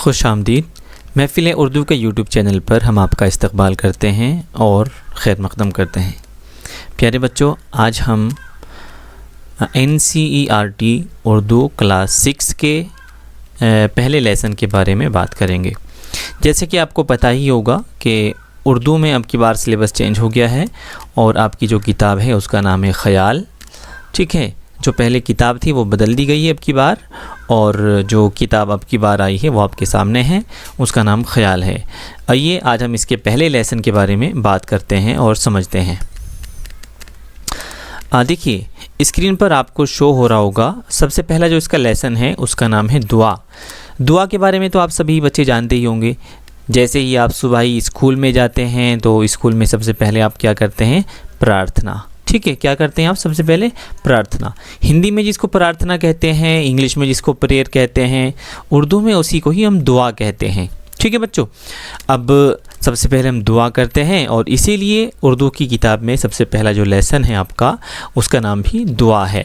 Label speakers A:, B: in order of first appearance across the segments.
A: خوش آمدید۔ محفل اردو کے یوٹیوب چینل پر ہم آپ کا استقبال کرتے ہیں اور خیر مقدم کرتے ہیں۔ پیارے بچوں، آج ہم NCERT اردو کلاس 6 کے پہلے لیسن کے بارے میں بات کریں گے۔ جیسے کہ آپ کو پتہ ہی ہوگا کہ اردو میں اب کی بار سلیبس چینج ہو گیا ہے اور آپ کی جو کتاب ہے اس کا نام ہے خیال، ٹھیک ہے۔ جو پہلے کتاب تھی وہ بدل دی گئی ہے اب کی بار، اور جو کتاب اب کی بار آئی ہے وہ آپ کے سامنے ہے، اس کا نام خیال ہے۔ آئیے آج ہم اس کے پہلے لیسن کے بارے میں بات کرتے ہیں اور سمجھتے ہیں۔ دیکھیے اسکرین پر آپ کو شو ہو رہا ہوگا، سب سے پہلا جو اس کا لیسن ہے اس کا نام ہے دعا۔ دعا کے بارے میں تو آپ سبھی بچے جانتے ہی ہوں گے۔ جیسے ہی آپ صبح ہی اسکول میں جاتے ہیں تو اسکول میں سب سے پہلے آپ کیا کرتے ہیں؟ پرارتھنا، ٹھیک ہے۔ کیا کرتے ہیں آپ سب سے پہلے؟ پرارتھنا۔ ہندی میں جس کو پرارتھنا کہتے ہیں، انگلش میں جس کو پریئر کہتے ہیں، اردو میں اسی کو ہی ہم دعا کہتے ہیں، ٹھیک ہے بچوں۔ اب سب سے پہلے ہم دعا کرتے ہیں اور اسی لیے اردو کی کتاب میں سب سے پہلا جو لیسن ہے آپ کا اس کا نام بھی دعا ہے،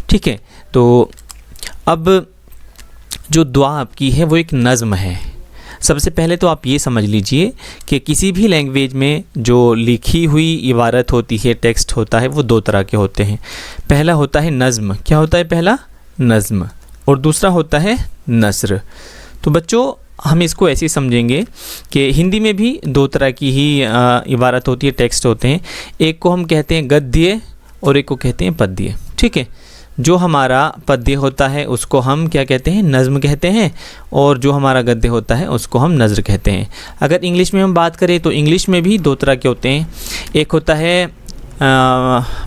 A: ٹھیک ہے۔ تو اب جو دعا آپ کی ہے وہ ایک نظم ہے۔ سب سے پہلے تو آپ یہ سمجھ لیجئے کہ کسی بھی لینگویج میں جو لکھی ہوئی عبارت ہوتی ہے، ٹیکسٹ ہوتا ہے، وہ دو طرح کے ہوتے ہیں۔ پہلا ہوتا ہے نظم، کیا ہوتا ہے پہلا؟ نظم، اور دوسرا ہوتا ہے نثر۔ تو بچوں ہم اس کو ایسے سمجھیں گے کہ ہندی میں بھی دو طرح کی ہی عبارت ہوتی ہے، ٹیکسٹ ہوتے ہیں۔ ایک کو ہم کہتے ہیں گدیہ اور ایک کو کہتے ہیں پدیہ، ٹھیک ہے۔ جو ہمارا پدیہ ہوتا ہے اس کو ہم کیا کہتے ہیں؟ نظم کہتے ہیں، اور جو ہمارا گدیہ ہوتا ہے اس کو ہم نثر کہتے ہیں۔ اگر انگلش میں ہم بات کریں تو انگلش میں بھی دو طرح کے ہوتے ہیں، ایک ہوتا ہے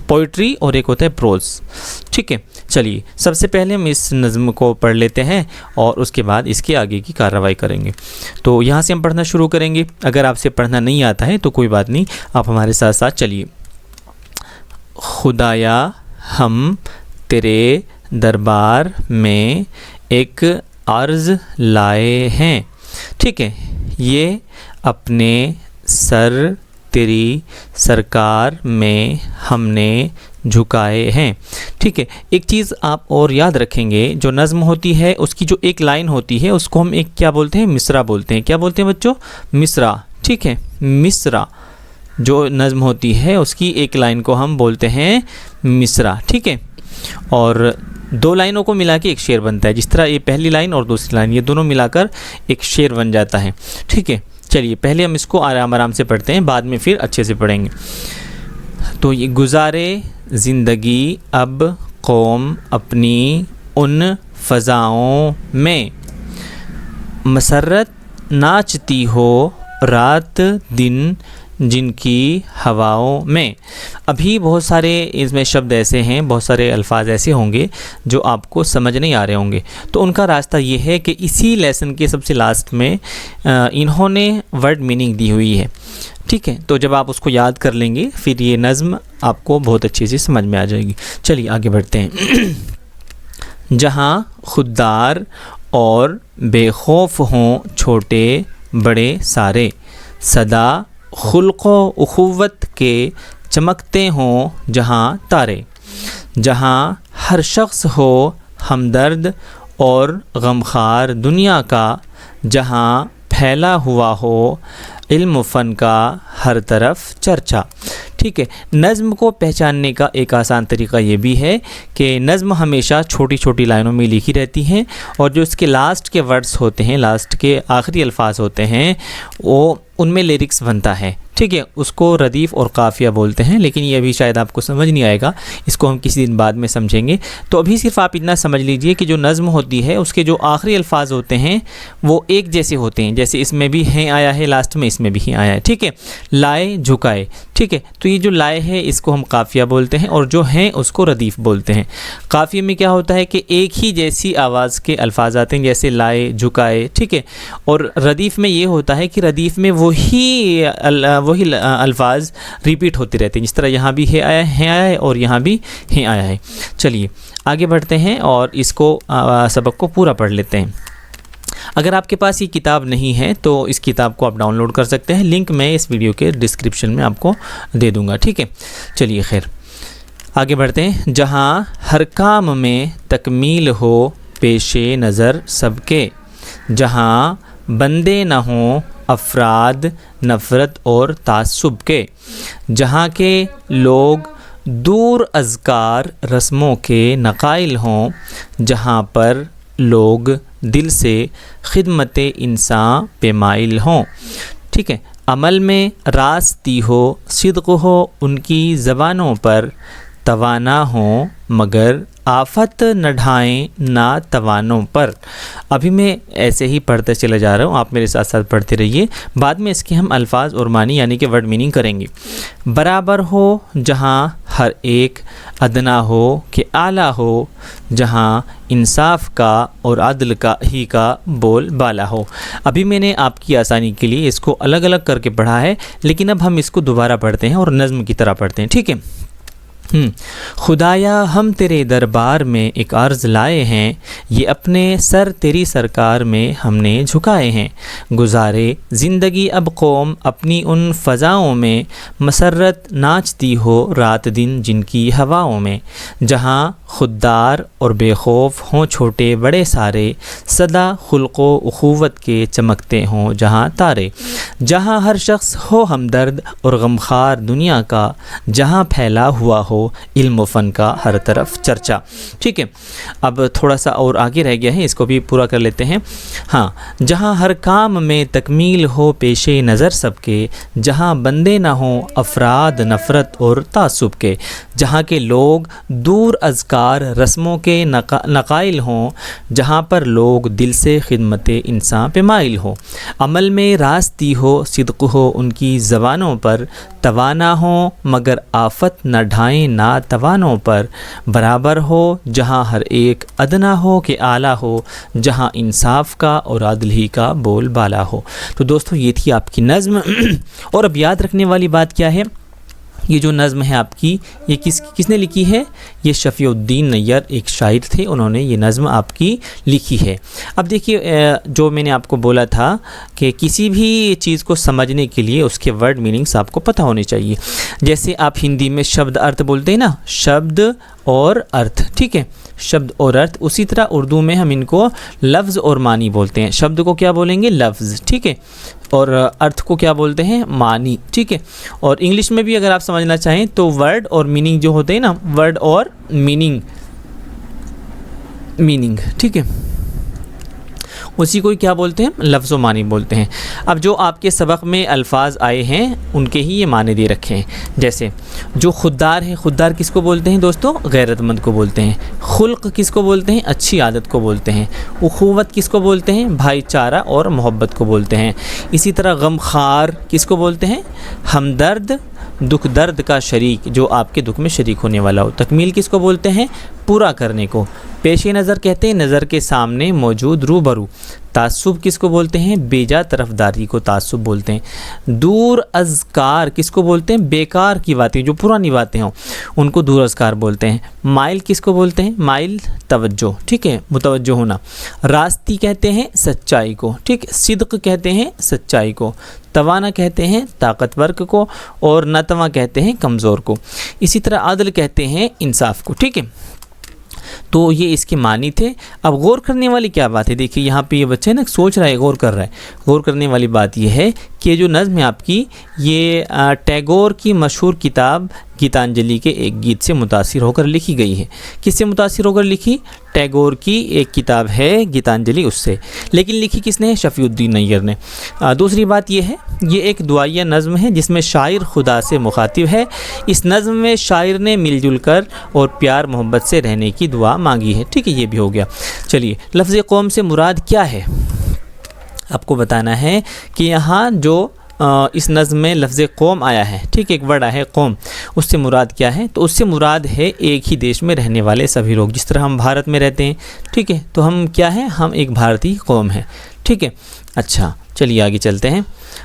A: پوئٹری اور ایک ہوتا ہے پروز، ٹھیک ہے۔ چلیے سب سے پہلے ہم اس نظم کو پڑھ لیتے ہیں اور اس کے بعد اس کے آگے کی کارروائی کریں گے۔ تو یہاں سے ہم پڑھنا شروع کریں گے۔ اگر آپ سے پڑھنا نہیں آتا ہے تو کوئی بات نہیں، آپ ہمارے ساتھ ساتھ چلیے۔ خدایا ہم تیرے دربار میں ایک عرض لائے ہیں، ٹھیک ہے۔ یہ اپنے سر تیری سرکار میں ہم نے جھکائے ہیں، ٹھیک ہے۔ ایک چیز آپ اور یاد رکھیں گے، جو نظم ہوتی ہے اس کی جو ایک لائن ہوتی ہے اس کو ہم ایک کیا بولتے ہیں؟ مصرع بولتے ہیں۔ کیا بولتے ہیں بچوں؟ مصرع، ٹھیک ہے۔ مصرع جو نظم ہوتی ہے اس کی ایک لائن کو ہم بولتے ہیں مصرع، ٹھیک ہے۔ اور دو لائنوں کو ملا کے ایک شعر بنتا ہے، جس طرح یہ پہلی لائن اور دوسری لائن، یہ دونوں ملا کر ایک شعر بن جاتا ہے، ٹھیک ہے۔ چلیے پہلے ہم اس کو آرام سے پڑھتے ہیں، بعد میں پھر اچھے سے پڑھیں گے۔ تو یہ گزارے زندگی اب قوم اپنی ان فضاؤں میں، مسرت ناچتی ہو رات دن جن کی ہواؤں میں۔ ابھی بہت سارے اس میں شبد ایسے ہیں، بہت سارے الفاظ ایسے ہوں گے جو آپ کو سمجھ نہیں آ رہے ہوں گے، تو ان کا راستہ یہ ہے کہ اسی لیسن کے سب سے لاسٹ میں انہوں نے ورڈ میننگ دی ہوئی ہے، ٹھیک ہے۔ تو جب آپ اس کو یاد کر لیں گے پھر یہ نظم آپ کو بہت اچھے سے سمجھ میں آ جائے گی۔ چلیے آگے بڑھتے ہیں۔ جہاں خوددار اور بے خوف ہوں چھوٹے بڑے سارے، صدا خلق و اخوت کے چمکتے ہوں جہاں تارے، جہاں ہر شخص ہو ہمدرد اور غمخوار دنیا کا، جہاں پھیلا ہوا ہو علم و فن کا ہر طرف چرچا، ٹھیک ہے۔ نظم کو پہچاننے کا ایک آسان طریقہ یہ بھی ہے کہ نظم ہمیشہ چھوٹی چھوٹی لائنوں میں لکھی رہتی ہیں، اور جو اس کے لاسٹ کے ورڈز ہوتے ہیں، لاسٹ کے آخری الفاظ ہوتے ہیں، وہ ان میں لیرکس بنتا ہے، ٹھیک ہے۔ اس کو ردیف اور قافیہ بولتے ہیں، لیکن یہ ابھی شاید آپ کو سمجھ نہیں آئے گا، اس کو ہم کسی دن بعد میں سمجھیں گے۔ تو ابھی صرف آپ اتنا سمجھ لیجئے کہ جو نظم ہوتی ہے اس کے جو آخری الفاظ ہوتے ہیں وہ ایک جیسے ہوتے ہیں، جیسے اس میں بھی ہیں آیا ہے، لاسٹ میں اس میں بھی ہیں آیا ہے، ٹھیک ہے۔ لائے جھکائے، ٹھیک ہے۔ تو یہ جو لائے ہے اس کو ہم قافیہ بولتے ہیں، اور جو ہیں اس کو ردیف بولتے ہیں۔ قافیہ میں کیا ہوتا ہے کہ ایک ہی جیسی آواز کے الفاظ آتے ہیں، جیسے لائے جھکائے، ٹھیک ہے۔ اور ردیف میں یہ ہوتا ہے کہ ردیف میں وہی الفاظ ریپیٹ ہوتے رہتے ہیں، جس طرح یہاں بھی ہے آیا ہے اور یہاں بھی ہے آیا ہے۔ چلیے آگے بڑھتے ہیں اور اس کو سبق کو پورا پڑھ لیتے ہیں۔ اگر آپ کے پاس یہ کتاب نہیں ہے تو اس کتاب کو آپ ڈاؤن لوڈ کر سکتے ہیں، لنک میں اس ویڈیو کے ڈسکرپشن میں آپ کو دے دوں گا، ٹھیک ہے۔ چلیے خیر آگے بڑھتے ہیں۔ جہاں ہر کام میں تکمیل ہو پیش نظر سب کے، جہاں بندے نہ ہوں افراد نفرت اور تعصب کے، جہاں کے لوگ دور از کار رسموں کے نقائل ہوں، جہاں پر لوگ دل سے خدمت انسان پہ مائل ہوں۔ ٹھیک ہے، عمل میں راستی ہو صدق ہو ان کی زبانوں پر، توانا ہوں مگر آفت نہ ڈھائیں ناتوانوں پر۔ ابھی میں ایسے ہی پڑھتے چلا جا رہا ہوں، آپ میرے ساتھ ساتھ پڑھتے رہیے، بعد میں اس کے ہم الفاظ اور معنی یعنی کہ ورڈ میننگ کریں گے۔ برابر ہو جہاں ہر ایک، ادنا ہو کہ اعلیٰ ہو، جہاں انصاف کا اور عدل کا ہی کا بول بالا ہو۔ ابھی میں نے آپ کی آسانی کے لیے اس کو الگ الگ کر کے پڑھا ہے، لیکن اب ہم اس کو دوبارہ پڑھتے ہیں اور نظم کی طرح پڑھتے ہیں، ٹھیک ہے۔ خدایا ہم تیرے دربار میں ایک عرض لائے ہیں، یہ اپنے سر تیری سرکار میں ہم نے جھکائے ہیں۔ گزارے زندگی اب قوم اپنی ان فضاؤں میں، مسرت ناچتی ہو رات دن جن کی ہواؤں میں، جہاں خوددار اور بے خوف ہوں چھوٹے بڑے سارے، سدا خلق و اخوت کے چمکتے ہوں جہاں تارے، جہاں ہر شخص ہو ہمدرد اور غمخوار دنیا کا، جہاں پھیلا ہوا ہو علم و فن کا ہر طرف چرچا۔ ٹھیک ہے، اب تھوڑا سا اور آگے رہ گیا ہے، اس کو بھی پورا کر لیتے ہیں۔ ہاں، جہاں ہر کام میں تکمیل ہو پیش نظر سب کے، جہاں بندے نہ ہوں افراد نفرت اور تعصب کے، جہاں کے لوگ دور از کار رسموں کے نقائل ہوں، جہاں پر لوگ دل سے خدمت انسان پہ مائل ہوں، عمل میں راستی ہو صدق ہو ان کی زبانوں پر، توانا ہوں مگر آفت نہ ڈھائیں ناتوانوں پر، برابر ہو جہاں ہر ایک، ادنا ہو کہ اعلیٰ ہو، جہاں انصاف کا اور عدل ہی کا بول بالا ہو۔ تو دوستو یہ تھی آپ کی نظم، اور اب یاد رکھنے والی بات کیا ہے، یہ جو نظم ہے آپ کی، یہ کس نے لکھی ہے؟ یہ شفیع الدین نیّر ایک شاعر تھے، انہوں نے یہ نظم آپ کی لکھی ہے۔ اب دیکھیے، جو میں نے آپ کو بولا تھا کہ کسی بھی چیز کو سمجھنے کے لیے اس کے ورڈ میننگس آپ کو پتہ ہونے چاہیے۔ جیسے آپ ہندی میں شبد ارتھ بولتے ہیں نا، شبد اور ارتھ، ٹھیک ہے، شبد اور ارتھ، اسی طرح اردو میں ہم ان کو لفظ اور معنی بولتے ہیں۔ شبد کو کیا بولیں گے؟ لفظ، ٹھیک ہے، اور ارتھ کو کیا بولتے ہیں؟ معنی، ٹھیک ہے۔ اور انگلش میں بھی اگر آپ سمجھنا چاہیں تو ورڈ اور میننگ جو ہوتے ہیں نا، ورڈ اور میننگ، ٹھیک ہے، اسی کو کیا بولتے ہیں؟ لفظ و معنی بولتے ہیں۔ اب جو آپ کے سبق میں الفاظ آئے ہیں ان کے ہی یہ معنی دے رکھے ہیں۔ جیسے جو خوددار ہے، خوددار کس کو بولتے ہیں دوستو؟ غیرت مند کو بولتے ہیں۔ خلق کس کو بولتے ہیں؟ اچھی عادت کو بولتے ہیں۔ اخوت کس کو بولتے ہیں؟ بھائی چارہ اور محبت کو بولتے ہیں۔ اسی طرح غمخوار کس کو بولتے ہیں؟ ہمدرد، دکھ درد کا شریک، جو آپ کے دکھ میں شریک ہونے والا ہو۔ تکمیل کس کو بولتے ہیں؟ پورا کرنے کو۔ پیش نظر کہتے ہیں نظر کے سامنے موجود روبرو۔ تعصب کس کو بولتے ہیں؟ بیجا طرفداری کو تعصب بولتے ہیں۔ دور از کار کس کو بولتے ہیں؟ بیکار کی باتیں، جو پرانی باتیں ہوں ان کو دور از کار بولتے ہیں۔ مائل کس کو بولتے ہیں؟ مائل توجہ، ٹھیک ہے، متوجہ ہونا۔ راستی کہتے ہیں سچائی کو، ٹھیک، صدق کہتے ہیں سچائی کو، توانا کہتے ہیں طاقتور کو، اور ناتواں کہتے ہیں کمزور کو۔ اسی طرح عدل کہتے ہیں انصاف کو، ٹھیک ہے۔ تو یہ اس کے معنی تھے۔ اب غور کرنے والی کیا بات ہے؟ دیکھیے یہاں پہ یہ بچہ نا سوچ رہا ہے، غور کر رہا ہے۔ غور کرنے والی بات یہ ہے کہ جو نظم ہے آپ کی، یہ ٹیگور کی مشہور کتاب گیتانجلی کے ایک گیت سے متاثر ہو کر لکھی گئی ہے۔ کس سے متاثر ہو کر لکھی؟ ٹیگور کی ایک کتاب ہے گیتانجلی، اس سے، لیکن لکھی کس نے؟ شفیع الدین نیّر نے۔ دوسری بات یہ ہے، یہ ایک دعائیہ نظم ہے جس میں شاعر خدا سے مخاطب ہے۔ اس نظم میں شاعر نے مل جل کر اور پیار محبت سے رہنے کی دعا مانگی ہے، ٹھیک ہے، یہ بھی ہو گیا۔ چلیے، لفظ قوم سے مراد کیا ہے آپ کو بتانا ہے کہ یہاں جو اس نظم میں لفظ قوم آیا ہے، ٹھیک، ایک ورڈ آیا ہے قوم، اس سے مراد کیا ہے؟ تو اس سے مراد ہے ایک ہی دیش میں رہنے والے سبھی لوگ۔ جس طرح ہم بھارت میں رہتے ہیں، ٹھیک ہے، تو ہم کیا ہیں؟ ہم ایک بھارتی قوم ہیں، ٹھیک ہے۔ اچھا چلیے آگے چلتے ہیں۔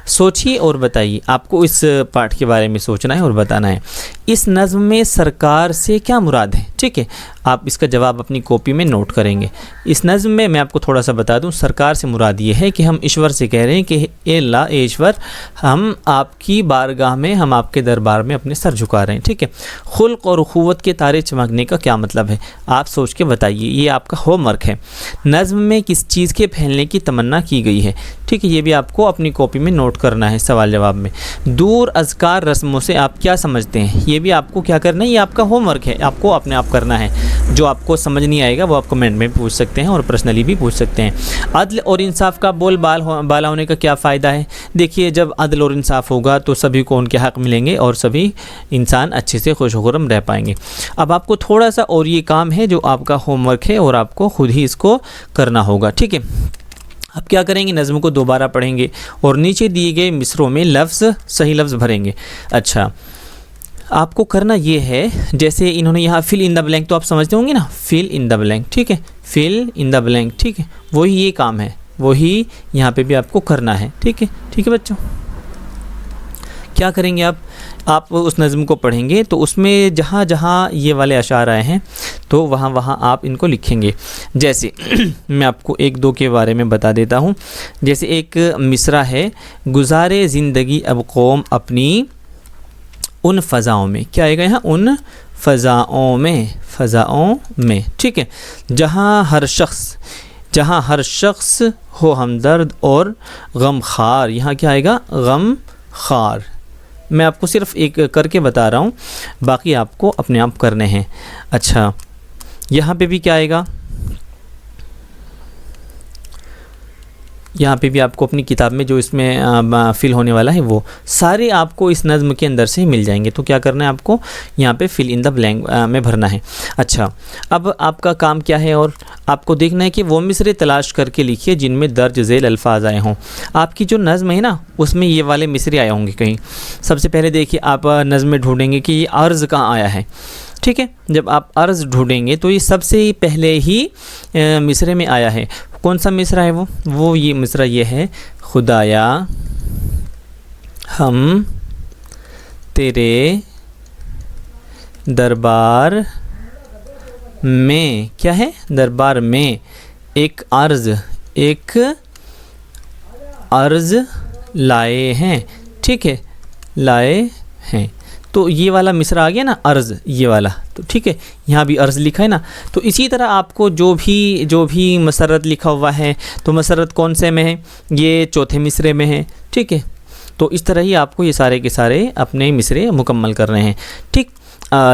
A: سوچیے اور بتائیے. آپ کو اس پارٹ کے بارے میں سوچنا ہے اور بتانا ہے. اس نظم میں سرکار سے کیا مراد ہے؟ ٹھیک ہے, آپ اس کا جواب اپنی کاپی میں نوٹ کریں گے. اس نظم میں آپ کو تھوڑا سا بتا دوں, سرکار سے مراد یہ ہے کہ ہم ایشور سے کہہ رہے ہیں کہ اے اللہ, اے ایشور, ہم آپ کی بارگاہ میں, ہم آپ کے دربار میں اپنے سر جھکا رہے ہیں. ٹھیک ہے, خلق اور اخوت کے تارے چمکنے کا کیا مطلب ہے؟ آپ سوچ کے بتائیے, یہ آپ کا ہوم ورک ہے. نظم میں کس چیز کے پھیلنے کی تمنا کی گئی ہے؟ ٹھیک ہے, یہ بھی آپ کو اپنی کاپی میں نوٹ کرنا ہے سوال جواب میں. دور اذکار رسموں سے آپ کیا سمجھتے ہیں؟ یہ بھی آپ کو کیا کرنا ہے, یہ آپ کا ہوم ورک ہے, آپ کو اپنے آپ کرنا ہے. جو آپ کو سمجھ نہیں آئے گا وہ آپ کمنٹ میں پوچھ سکتے ہیں اور پرسنلی بھی پوچھ سکتے ہیں. عدل اور انصاف کا بول بالا ہونے کا کیا فائدہ ہے؟ دیکھیے, جب عدل اور انصاف ہوگا تو سبھی کو ان کے حق ملیں گے اور سبھی انسان اچھے سے خوش و خرم رہ پائیں گے. اب آپ کو تھوڑا سا اور یہ کام ہے جو آپ کا ہوم ورک ہے اور آپ کو خود ہی اس کو کرنا ہوگا. ٹھیک ہے, اب کیا کریں گے, نظم کو دوبارہ پڑھیں گے اور نیچے دیے گئے مصروں میں لفظ, صحیح لفظ بھریں گے. اچھا, آپ کو کرنا یہ ہے, جیسے انہوں نے یہاں فل ان دا بلینک, تو آپ سمجھتے ہوں گے نا, فل ان دا بلینک. ٹھیک ہے, فل ان دا بلینک. ٹھیک ہے, وہی یہ کام ہے, وہی یہاں پہ بھی آپ کو کرنا ہے. ٹھیک ہے, ٹھیک ہے بچوں. کیا کریں گے آپ اس نظم کو پڑھیں گے تو اس میں جہاں جہاں یہ والے اشعار آئے ہیں تو وہاں وہاں آپ ان کو لکھیں گے. جیسے میں آپ کو ایک دو کے بارے میں بتا دیتا ہوں. جیسے ایک مصرع ہے, گزارے زندگی اب قوم اپنی ان فضاؤں میں. کیا آئے گا یہاں, ان فضاؤں میں. ٹھیک ہے, جہاں ہر شخص ہو ہمدرد اور غم خار. یہاں کیا آئے گا, غم خار. میں آپ کو صرف ایک کر کے بتا رہا ہوں, باقی آپ کو اپنے آپ کرنے ہیں. اچھا, یہاں پہ بھی کیا آئے گا, یہاں پہ بھی آپ کو اپنی کتاب میں جو اس میں فل ہونے والا ہے وہ سارے آپ کو اس نظم کے اندر سے مل جائیں گے. تو کیا کرنا ہے آپ کو, یہاں پہ فل ان دا بلینک میں بھرنا ہے. اچھا, اب آپ کا کام کیا ہے, اور آپ کو دیکھنا ہے کہ وہ مصرے تلاش کر کے لکھیے جن میں درج ذیل الفاظ آئے ہوں. آپ کی جو نظم ہے نا اس میں یہ والے مصرے آئے ہوں گے کہیں. سب سے پہلے دیکھیے, آپ نظم میں ڈھونڈیں گے کہ یہ عرض کہاں آیا ہے. ٹھیک ہے, جب آپ عرض ڈھونڈیں گے تو یہ سب سے پہلے ہی مصرے میں آیا ہے. کون سا مصرع ہے وہ یہ مصرع یہ ہے, خدایا ہم تیرے دربار میں, کیا ہے, دربار میں ایک عرض لائے ہیں. ٹھیک ہے, لائے ہیں. تو یہ والا مصرع آ گیا نا, عرض, یہ والا. تو ٹھیک ہے, یہاں بھی عرض لکھا ہے نا. تو اسی طرح آپ کو جو بھی مسرت لکھا ہوا ہے, تو مسرت کون سے میں ہے, یہ چوتھے مصرے میں ہے. ٹھیک ہے, تو اس طرح ہی آپ کو یہ سارے کے سارے اپنے مصرے مکمل کر رہے ہیں. ٹھیک,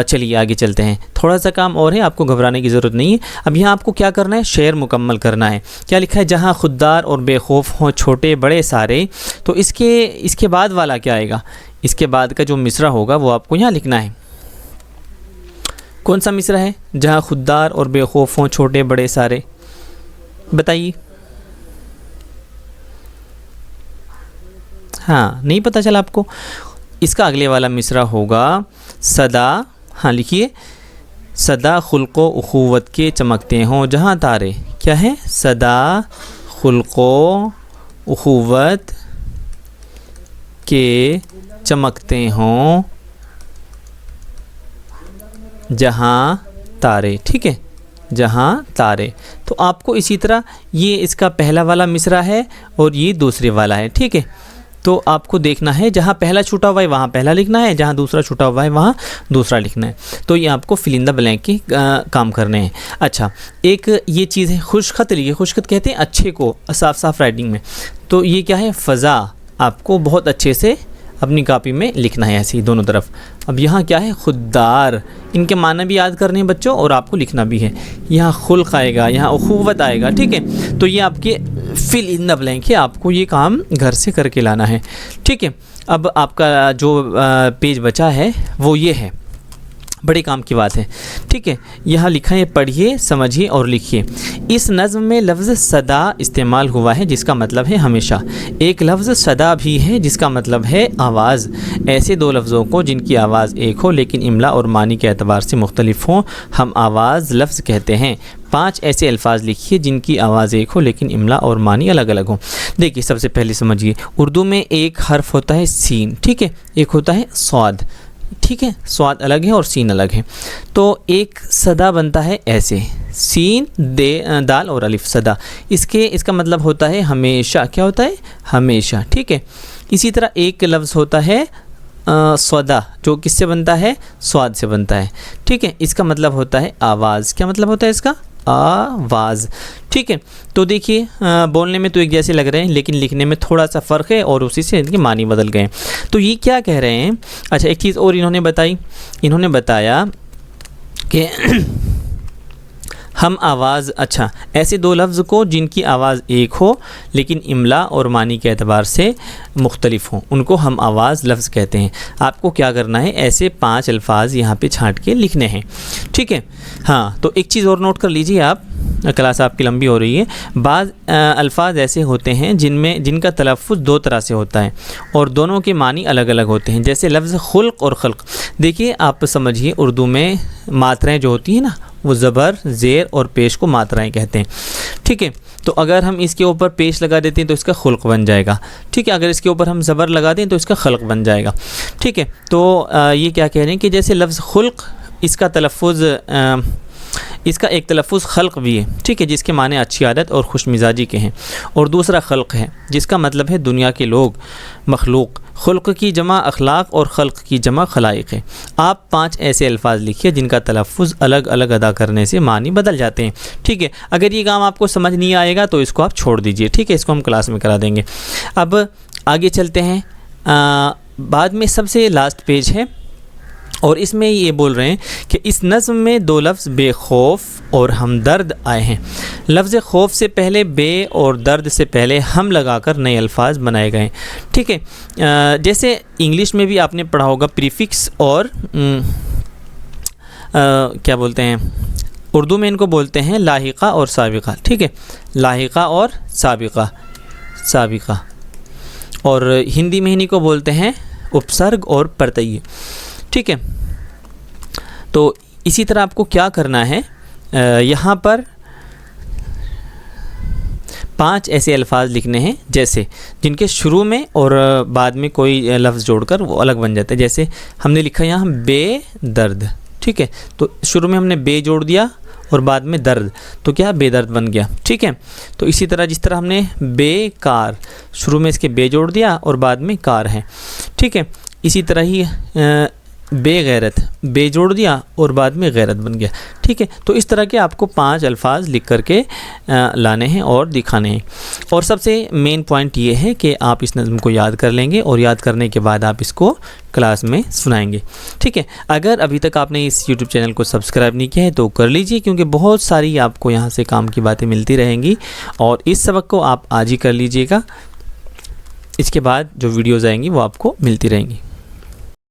A: چلیے آگے چلتے ہیں. تھوڑا سا کام اور ہے, آپ کو گھبرانے کی ضرورت نہیں ہے. اب یہاں آپ کو کیا کرنا ہے, شعر مکمل کرنا ہے. کیا لکھا ہے, جہاں خوددار اور بے خوف ہوں چھوٹے بڑے سارے. تو اس کے بعد والا کیا آئے گا, اس کے بعد کا جو مصرع ہوگا وہ آپ کو یہاں لکھنا ہے. کون سا مصرع ہے, جہاں خوددار اور بے خوف ہوں چھوٹے بڑے سارے, بتائیے. ہاں, نہیں پتہ چلا آپ کو. اس کا اگلے والا مصرع ہوگا صدا, ہاں لکھیے, صدا خلق و اخوت کے چمکتے ہوں جہاں تارے. کیا ہے, صدا خلق و اخوت کے چمکتے ہوں جہاں تارے. ٹھیک ہے, جہاں تارے. تو آپ کو اسی طرح یہ اس کا پہلا والا مصرع ہے اور یہ دوسرے والا ہے. ٹھیک ہے, تو آپ کو دیکھنا ہے جہاں پہلا چھوٹا ہوا ہے وہاں پہلا لکھنا ہے, جہاں دوسرا چھوٹا ہوا ہے وہاں دوسرا لکھنا ہے. تو یہ آپ کو فل ان دا بلینک کے کام کرنے ہیں. اچھا, ایک یہ چیز ہے خوش خط. لیے خوش خط کہتے ہیں اچھے کو, صاف رائٹنگ میں. تو یہ کیا ہے, فضا. آپ کو بہت اچھے سے اپنی کاپی میں لکھنا ہے, ایسے ہی دونوں طرف. اب یہاں کیا ہے, خوددار. ان کے معنی بھی یاد کرنے ہیں بچوں, اور آپ کو لکھنا بھی ہے. یہاں خلق آئے گا, یہاں اخوت آئے گا. ٹھیک ہے, تو یہ آپ کے فل ان دا بلینک ہے, آپ کو یہ کام گھر سے کر کے لانا ہے. ٹھیک ہے, اب آپ کا جو پیج بچا ہے وہ یہ ہے, بڑے کام کی بات ہے. ٹھیک ہے, یہاں لکھا ہے, پڑھیے سمجھیے اور لکھیے. اس نظم میں لفظ صدا استعمال ہوا ہے جس کا مطلب ہے ہمیشہ. ایک لفظ صدا بھی ہے جس کا مطلب ہے آواز. ایسے دو لفظوں کو جن کی آواز ایک ہو لیکن املا اور معنی کے اعتبار سے مختلف ہوں ہم آواز لفظ کہتے ہیں. 5 ایسے الفاظ لکھیے جن کی آواز ایک ہو لیکن املا اور معنی الگ الگ ہوں۔ دیکھیے سب سے پہلے سمجھیے، اردو میں ایک حرف ہوتا ہے سین، ٹھیک ہے، ایک ہوتا ہے صاد، ٹھیک ہے، صاد الگ ہے اور سین الگ ہے۔ تو ایک صدا بنتا ہے ایسے، سین دال اور الف صدا، اس کا مطلب ہوتا ہے ہمیشہ، کیا ہوتا ہے؟ ہمیشہ، ٹھیک ہے۔ اسی طرح ایک لفظ ہوتا ہے صدا، جو کس سے بنتا ہے؟ صاد سے بنتا ہے، ٹھیک ہے، اس کا مطلب ہوتا ہے آواز، کیا مطلب ہوتا ہے اس کا؟ آواز، ٹھیک ہے۔ تو دیکھیے بولنے میں تو ایک جیسے لگ رہے ہیں لیکن لکھنے میں تھوڑا سا فرق ہے اور اسی سے ان کے معنی بدل گئے ہیں۔ تو یہ کیا کہہ رہے ہیں؟ اچھا ایک چیز اور انہوں نے بتایا کہ ہم آواز، اچھا ایسے 2 لفظ کو جن کی آواز ایک ہو لیکن املا اور معنی کے اعتبار سے مختلف ہوں، ان کو ہم آواز لفظ کہتے ہیں۔ آپ کو کیا کرنا ہے؟ ایسے 5 الفاظ یہاں پہ چھانٹ کے لکھنے ہیں، ٹھیک ہے۔ ہاں تو ایک چیز اور نوٹ کر لیجیے آپ، کلاس آپ کی لمبی ہو رہی ہے۔ بعض الفاظ ایسے ہوتے ہیں جن کا تلفظ 2 طرح سے ہوتا ہے اور دونوں کے معنی الگ الگ ہوتے ہیں، جیسے لفظ خلق اور خلق۔ دیکھیے آپ سمجھیے، اردو میں ماترائیں جو ہوتی ہیں نا، وہ زبر، زیر اور پیش کو ماترائیں کہتے ہیں، ٹھیک ہے۔ تو اگر ہم اس کے اوپر پیش لگا دیتے ہیں تو اس کا خلق بن جائے گا، ٹھیک ہے۔ اگر اس کے اوپر ہم زبر لگا دیں تو اس کا خلق بن جائے گا، ٹھیک ہے۔ تو یہ کیا کہہ رہے ہیں کہ جیسے لفظ خلق، اس کا ایک تلفظ خلق بھی ہے، ٹھیک ہے، جس کے معنی اچھی عادت اور خوش مزاجی کے ہیں، اور دوسرا خلق ہے جس کا مطلب ہے دنیا کے لوگ، مخلوق۔ خلق کی جمع اخلاق اور خلق کی جمع خلائق ہے۔ آپ 5 ایسے الفاظ لکھیے جن کا تلفظ الگ الگ ادا کرنے سے معنی بدل جاتے ہیں، ٹھیک ہے۔ اگر یہ کام آپ کو سمجھ نہیں آئے گا تو اس کو آپ چھوڑ دیجئے، ٹھیک ہے، اس کو ہم کلاس میں کرا دیں گے۔ اب آگے چلتے ہیں، بعد میں سب سے لاسٹ پیج ہے اور اس میں یہ بول رہے ہیں کہ اس نظم میں 2 لفظ بے خوف اور ہمدرد آئے ہیں۔ لفظ خوف سے پہلے بے اور درد سے پہلے ہم لگا کر نئے الفاظ بنائے گئے ہیں، ٹھیک ہے۔ جیسے انگلش میں بھی آپ نے پڑھا ہوگا پریفکس اور کیا بولتے ہیں، اردو میں ان کو بولتے ہیں لاحقہ اور سابقہ، ٹھیک ہے، لاحقہ اور سابقہ، اور ہندی میں انہیں کو بولتے ہیں اپسرگ اور پرتیہ، ٹھیک ہے۔ تو اسی طرح آپ کو کیا کرنا ہے، یہاں پر 5 ایسے الفاظ لکھنے ہیں جیسے جن کے شروع میں اور بعد میں کوئی لفظ جوڑ کر وہ الگ بن جاتے ہیں۔ جیسے ہم نے لکھا یہاں بے درد، ٹھیک ہے، تو شروع میں ہم نے بے جوڑ دیا اور بعد میں درد، تو کیا بے درد بن گیا، ٹھیک ہے۔ تو اسی طرح جس طرح ہم نے بے کار، شروع میں اس کے بے جوڑ دیا اور بعد میں کار ہے، ٹھیک ہے۔ اسی طرح ہی بے غیرت، بے جوڑ دیا اور بعد میں غیرت بن گیا، ٹھیک ہے۔ تو اس طرح کے آپ کو 5 الفاظ لکھ کر کے لانے ہیں اور دکھانے ہیں، اور سب سے مین پوائنٹ یہ ہے کہ آپ اس نظم کو یاد کر لیں گے اور یاد کرنے کے بعد آپ اس کو کلاس میں سنائیں گے، ٹھیک ہے۔ اگر ابھی تک آپ نے اس یوٹیوب چینل کو سبسکرائب نہیں کیا ہے تو کر لیجئے، کیونکہ بہت ساری آپ کو یہاں سے کام کی باتیں ملتی رہیں گی، اور اس سبق کو آپ آج ہی کر لیجئے گا، اس کے بعد جو ویڈیوز آئیں گی وہ آپ کو ملتی رہیں گی۔